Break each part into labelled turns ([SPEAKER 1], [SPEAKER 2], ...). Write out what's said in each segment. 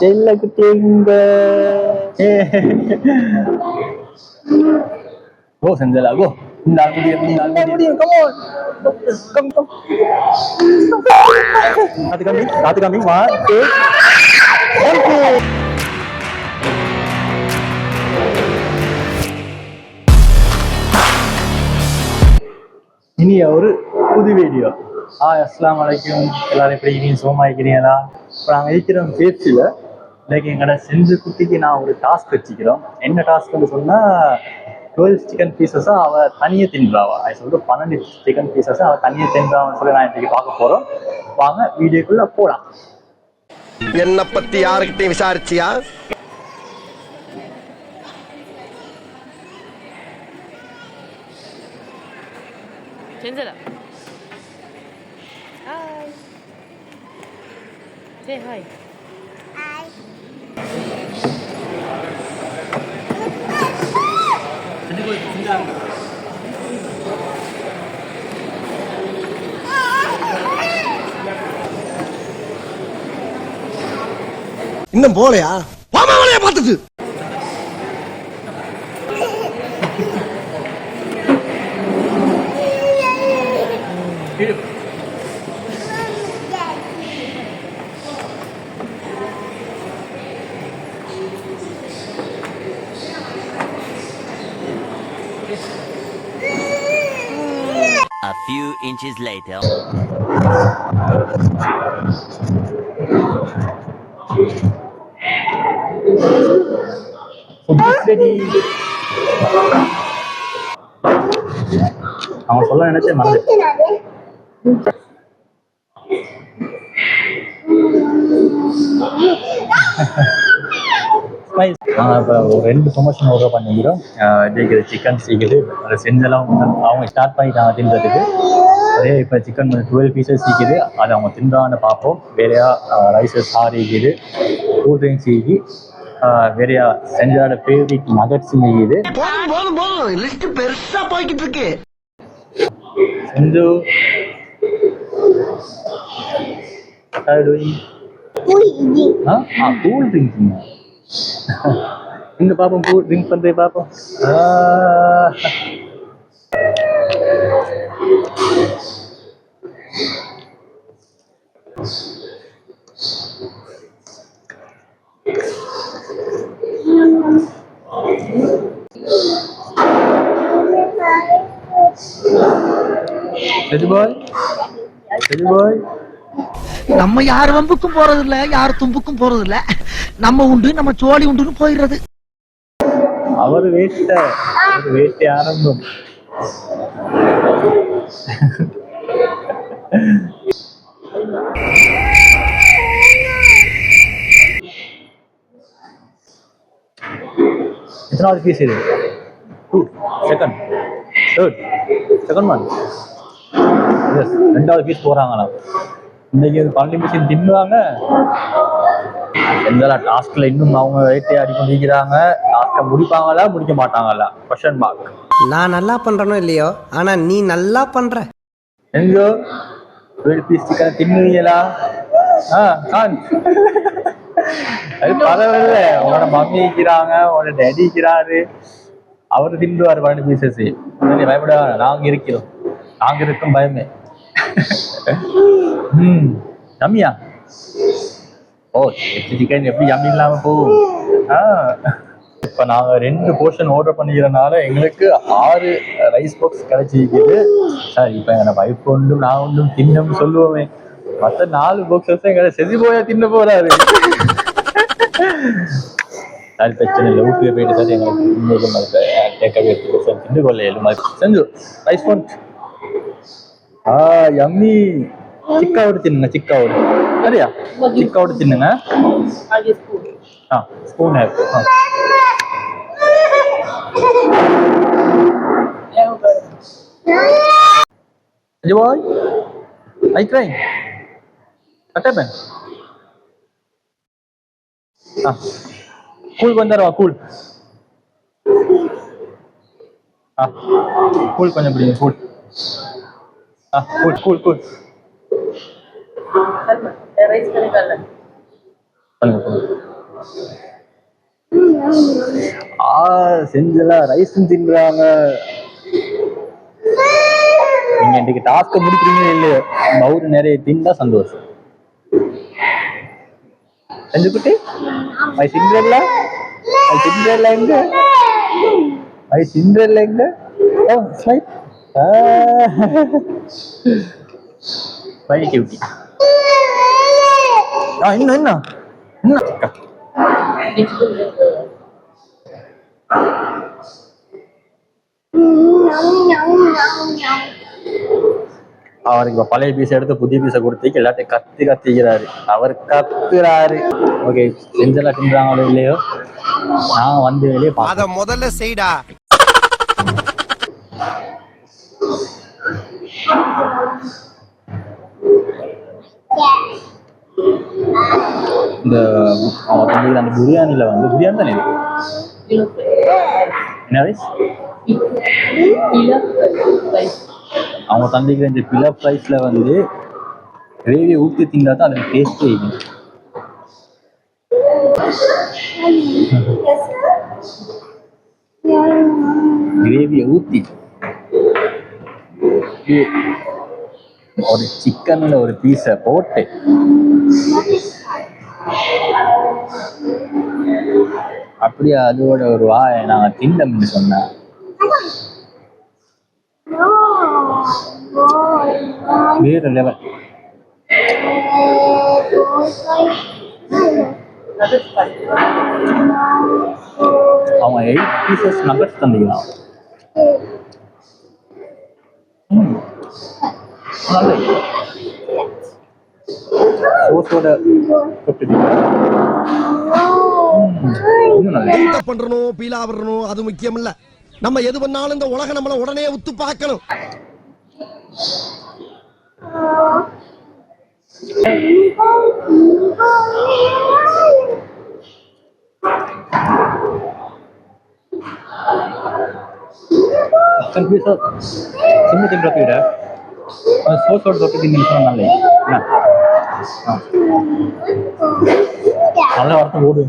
[SPEAKER 1] செல்ல குட்டிங்க கோ செஞ்சலா கோ முடியும் காத்து காமி வா இனி ஒரு புது வீடியோ. அஸ்ஸலாமு அலைக்கும். எல்லாரும் எப்படி இருக்கீங்க? சுகமா இருக்கிறீங்களா? இப்போ நாங்கள் இருக்கிறோம் பேச்சில். இன்னைக்கு எங்களோட செஞ்சு குட்டிக்கு நான் ஒரு டாஸ்க் வச்சுக்கிறோம். என்ன டாஸ்க்னு சொன்னால் 12 சிக்கன் பீசஸாக அவள் தனியாக தின்றாவா. அது சொல்லிட்டு 12 சிக்கன் பீசஸாக அவள் தனியாக தின்றான்னு சொல்லி நான் இன்றைக்கி பார்க்க போகிறோம். வாங்க வீடியோக்குள்ளே போகலாம்.
[SPEAKER 2] என்னை பற்றி யாருக்கிட்டையும் விசாரிச்சியா?
[SPEAKER 3] Chandela. Hi. Say hi. Hi.
[SPEAKER 2] இன்னும் போலையா? பாமாவளையா பார்த்துட்டு
[SPEAKER 4] A few inches later.
[SPEAKER 1] அவன் சொல்ல நினைச்சேன் மறந்து. இப்போ ஒரு 2 ப்ரொமோஷன் ஆர்டர் பண்ணிக்கிறோம். இது சிக்கன் சீக்கிது அதை செஞ்செல்லாம் அவங்க ஸ்டார்ட் பண்ணிட்டாங்க தின்றதுக்கு. அதே இப்போ சிக்கன் 12 பீசஸ் சீக்கிது, அதை அவங்க தின்றான்னு பார்ப்போம். வேறையா ரைஸஸ் சாரிக்குது, கூல் ட்ரிங்க்ஸ் சீக்கி, வேறையா செஞ்சோட ஃபேவரிட் நகட்ஸ் சீக்குது.
[SPEAKER 2] லிஸ்ட் பெருசா போய்கிட்டு இருக்கு.
[SPEAKER 1] செஞ்சு கூல் ட்ரிங்க்ஸுங்க. இங்க பாப்போம், கூல் ட்ரிங்க் பண்றே பாப்போம்.
[SPEAKER 2] நம்ம யார் வம்புக்கும் போறது இல்ல, யார் தும்புக்கும் போறது இல்ல. நம்ம உண்டு, நம்ம சோழி உண்டுன்னு போயிடுறது.
[SPEAKER 1] அவர் வேட்டை ஆரம்பம். எத்தனாவது பீஸ் இது? 2 செகண்ட் ஒன். எஸ், 2வது பீஸ் போறாங்களா? இன்னைக்கு 12 பீஸ் தின்னுவாங்க. எந்த டாஸ்க்ல இன்னும் அவங்க வேட்டையாடி கொண்டிருக்கிறாங்க. டாஸ்கை முடிப்பாங்களா முடிக்க மாட்டாங்களா? Question mark.
[SPEAKER 5] நான் நல்லா பண்றனோ இல்லையோ, ஆனா நீ நல்லா பண்ற.
[SPEAKER 1] எங்கோ 12 பீஸ் சிக்கன் தின்னுவீங்களா? அது பரவாயில்ல. உங்களோட மம்மி இருக்கிறாங்க, உங்களோட டேடி இருக்கிறாரு, அவரு தின்னுவாரு 12 பீசஸ். பயப்பட நாங்க இருக்கிறோம், நாங்க இருக்கும் பயமே. யம்மியா? ஓ, சிக்கன் எப்படி யம்மி இல்லாம போகும்? இப்போ நாங்கள் 2 போர்ஷன் ஆர்டர் பண்ணிக்கிறனால எங்களுக்கு 6 ரைஸ் பாக்ஸ் கிடைச்சிருக்குது. சார் இப்போ எங்களை வைஃப் ஒன்றும் நான் ஒன்றும் தின்னம்னு சொல்லுவோமே, மற்ற 4 பாக்ஸஸ் எங்களை செஞ்சு போயா தின்ன போறாரு. அது பிரச்சனை இல்லை, ஊட்டியை போயிட்டு சார் எங்களுக்கு டேக்காவே எடுத்துக்கோ சார், தின்னு கொள்ள ஏழுமா செஞ்சு ரைஸ் பாக்ஸ். யம்மி. சிக்காவோடு தின்னுங்க, சிக்காவோடு. சரியா? சிக்காவோடு தின்னுங்க. Spoon boy, I crying. What happened? Cool bandarwa, cool. Cool கொஞ்சம் பிடிங்க, cool. Cool cool cool
[SPEAKER 3] rice பண்ணிக்கல
[SPEAKER 1] செஞ்செல்லாம் ரைஸும் தின்றாங்க. நீங்க இன்னைக்கு டாஸ்க முடிக்கிறீங்களோ இல்லையோ பவுரு நிறைய தின்னா சந்தோஷம். செஞ்சு குட்டி மை சிண்ட்ரெல்லா எங்க மை சிண்ட்ரெல்லா எங்க ஓ ஸ்மைல் மை கியூட்டி என்ன அவருக்கு இப்ப பழைய பீஸை எடுத்து புதிய பீஸை கொடுத்து எல்லாத்தையும் கத்திக்கிறாரு. அவர் கத்துறாரு. ஓகே செஞ்செல்லாம் தின்றாங்களோ இல்லையோ நான் வந்து வெளியே
[SPEAKER 5] அத முதல்ல செய்டா.
[SPEAKER 1] இந்த அவங்க தம்பிக்கு அந்த பிரியாணியில வந்து பிரியாணி தானே என்ன ரைஸ் அவங்க தந்திக்கிற இந்த பிலப் ரைஸ்ல வந்து கிரேவியை ஊற்றி திங்கா தான் அதில் டேஸ்டே இல்லை. கிரேவியை ஊற்றி ஒரு சிக்கன்ல ஒரு பீஸை போட்டு அப்படியே அதோட ஒரு வாயை நாங்கள் திண்டம்னு சொன்னேன். வேற லெவல். அவங்க 8 பீசஸ் நகட்ஸ் தந்தீங்களா? சோஸோட
[SPEAKER 2] பண்றணும் பீலா வரணும் அது முக்கியம் இல்ல. நம்ம எது பண்ணாலும் இந்த உலக நம்மள உடனே உத்து பார்க்கணும்.
[SPEAKER 1] சின்ன தின்றதை விட சோஸோட தொட்டு தின்னு நல்ல நல்ல வார்த்தை ஓடு.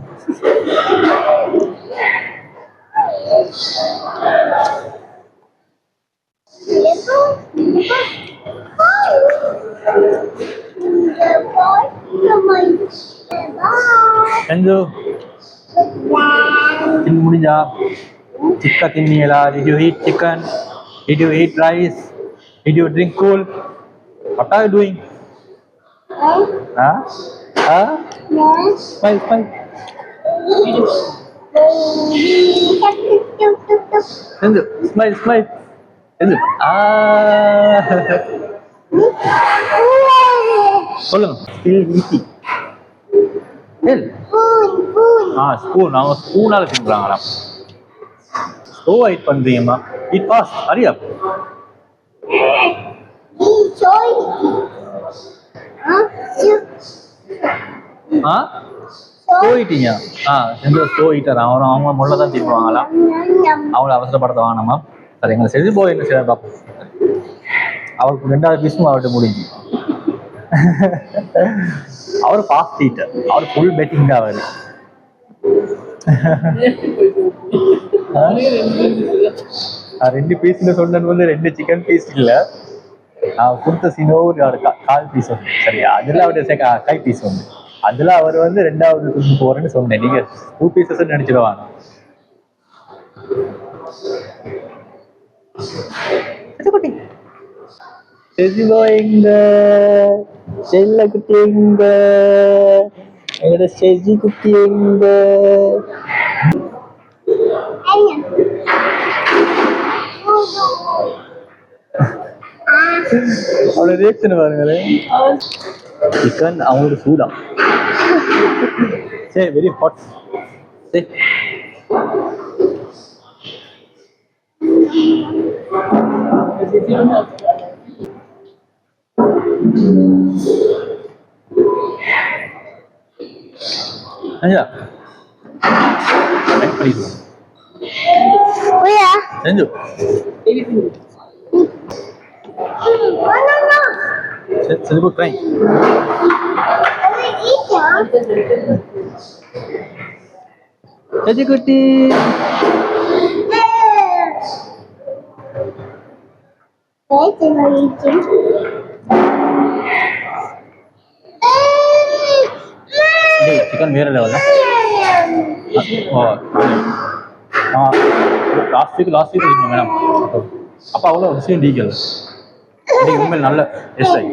[SPEAKER 1] செஞ்சு தின்னு முடிஞ்சா? Chicken தின்னீங்களா? Did you eat chicken? Did you eat rice? Did you drink cool? What are you doing? Smile, smile. Sendu, smile, smile. Sendu. சொல்லுங்க. Still eating. Hell. ஸ்பூன். அவங்க ஸ்பூனால தின்றாங்களாம். ஸ்லோ வெயிட் பண்றீங்கம்மா. Eat fast. Hurry up. போயிட்டீங்க. செஞ்சு போயிட்டார். அவங்க முள்ள தான் தின்னுவாங்களாம். அவங்கள அவசரப்படுத்த வாங்கணுமா? சரி எங்களை செஞ்சு போய் என்ன செய்ய பார்ப்போம். அவருக்கு 2வது பீஸும் அவர்கிட்ட முடிஞ்சு. அவர் ஃபாஸ்ட் ஈட்டர். அவர் ஃபுல் பெட்டிங் தான் அவர். ரெண்டு பீஸ்ன்னு சொன்னது வந்து 2 சிக்கன் பீஸ் இல்லை. நான் கொடுத்த சீனோ ஒரு 1/4 பீஸ் வந்து சரியா. அதில் அவருடைய கை பீஸ் வந்து அதில் அவர் வந்து 2வது துண்டு போறேன்னு சொன்னேன். நீங்க 2 பீசஸ் நினைச்சிடுவாங்க. எங்க செல்ல குட்டி எங்க எங்கட செஜி குட்டி எங்க அவளை ரியாக்ஷன் பாருங்களேன். சிக்கன் அவங்களுக்கு சூடா. சரி வெரி ஹாட். சரி ஐயா செஞ்சு It's a good thing. Kutti. Chicken வேற level. லாஸ்ட் வீக் இருக்கணும் மேடம். அப்போ அவ்வளோ விஷயம் டீக்கல் இன்னைக்கு உண்மையில் நல்ல SI.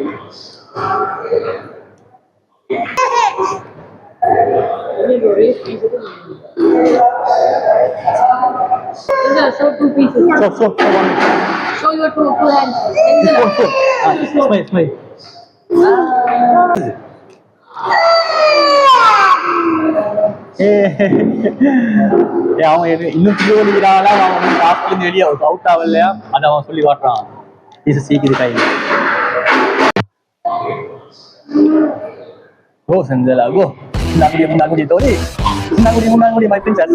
[SPEAKER 3] Show 2 pieces. Show your two hands.
[SPEAKER 1] Smile. அவன் இன்னும் திருவள்ளிக்கிறாங்களா அவன் ஹாஸ்பிட்டல் வெளியே அவுட் ஆகலையா அதை அவன் சொல்லி காட்டுறான். சீக்கிரம் கை go Sandela go munangudi tori munangudi my princess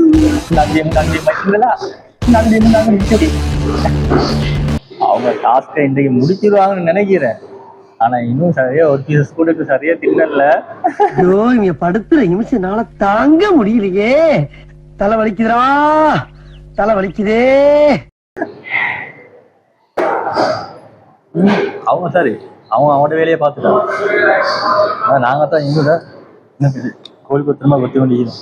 [SPEAKER 1] munangudi my Sandela munangudi cutie. அவங்க டாஸ்கை இன்றைக்கு முடிச்சிருவாங்கன்னு நினைக்கிறேன். ஆனா இன்னும் சரியா ஒரு பீசஸ் கூட சரியா தின்னல.
[SPEAKER 2] ஐயோ இங்க படுத்துற நிமிஷம்னால தாங்க முடியலையே. தலை வலிக்குதுடா, தலை வலிக்குதே.
[SPEAKER 1] அவங்க சரி அவனோட வேலையை பார்த்துட்டான். நாங்க தான் இங்க கோழிக்கு திரும்ப கொத்தி கொண்டிருக்கிறோம்.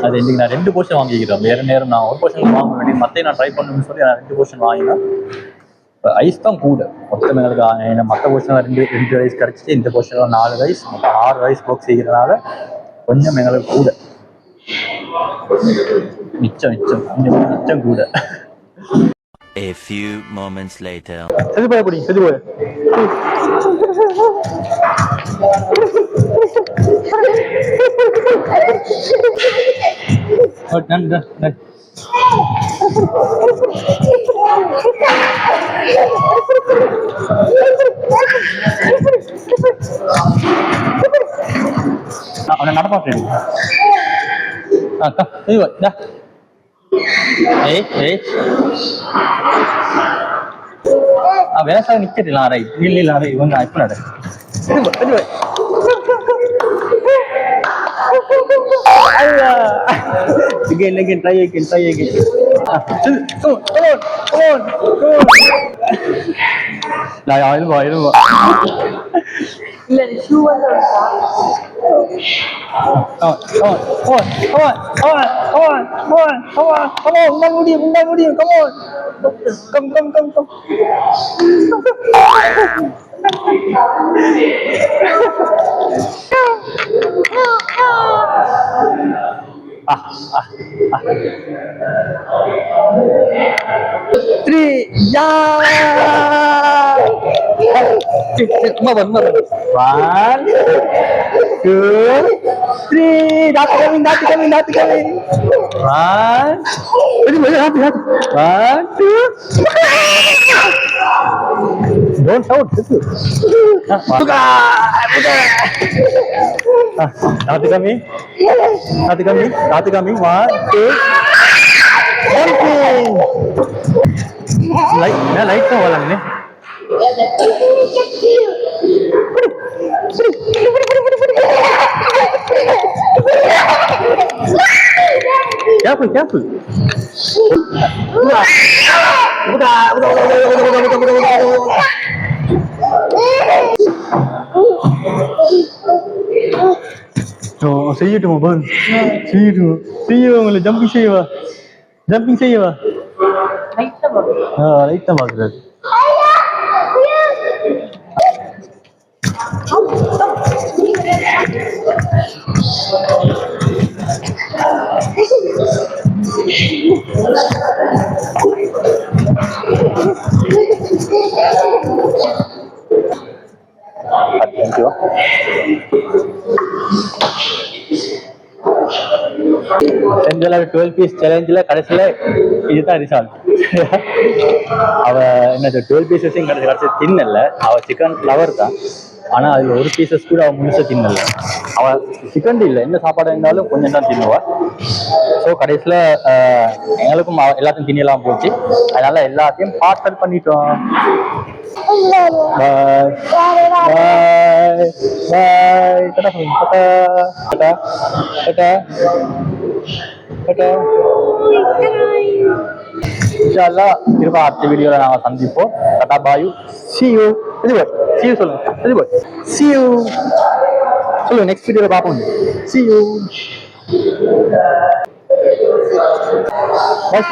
[SPEAKER 1] அது இன்னைக்கு நான் 2 போர்ஷன் வாங்கிக்கிறேன். வேற நேரம் நான் ஒரு போர்ஷன் வாங்க வேண்டியது மற்ற நான் ட்ரை பண்ணணும்னு சொல்லி நான் 2 போர்ஷன் வாங்கினேன். ஐஸ் தான் கூட மொத்தம் எங்களுக்கு மற்ற போர்ஷன் 2 ரைஸ் கிடச்சிட்டு இந்த போர்ஷனில் 4 ரைஸ் மொத்தம் 6 ரைஸ் பாக்ஸ் செய்கிறதுனால கொஞ்சம் எங்களுக்கு கூட மிச்சம் கூட.
[SPEAKER 4] A few moments later.
[SPEAKER 1] சரி போய் குடி சரி போய் done. அவனை நடப்பாட்டு விவசாயம் நிக்கலாம் அரை இல்லை அரை இவங்க இப்ப நட again try again come on lại rồi
[SPEAKER 3] இல்ல ஷூ வந்து
[SPEAKER 1] come on முடியும் come on come Three, One, 2, 3. Not coming. 1, 2. Don't shout. Not coming. 1, 2. Light na walang ni. Careful. Oh, see you tomorrow, Bun. See you. Uங்களை jumping செய்யவா? லைட்டா பாக்குறது. செஞ்சல 12 piece சேலஞ்சில் கடைசியில் இதுதான் result. அவ என்ன 12 பீஸஸையும் கடைசி தின்னல. அவ சிக்கன் ஃப்ளவர் தான் ஆனால் அதில் ஒரு பீசஸ் கூட அவள் முழுச தின்னல. அவள் சிக்கன் இல்லை, என்ன சாப்பாடு இருந்தாலும் கொஞ்சம் தான் தின்னுவா. ஸோ கடைசியில் எங்களுக்கும் எல்லாத்தையும் தின்னலாம் போச்சு. அதனால எல்லாத்தையும் பார்சல் பண்ணிட்டோம். பாய் பாய் பாய், டாடா டாடா டாடா டாடா. இன்ஷாஅல்லாஹ் திரும்ப அடுத்த வீடியோல நாம சந்திப்போம். டாடா பாய், see you. இது பாய், see you சொல்லுங்க. இது பாய், see you சொல்லுங்க. நெக்ஸ்ட் வீடியோல பார்ப்போம். see you. Bye.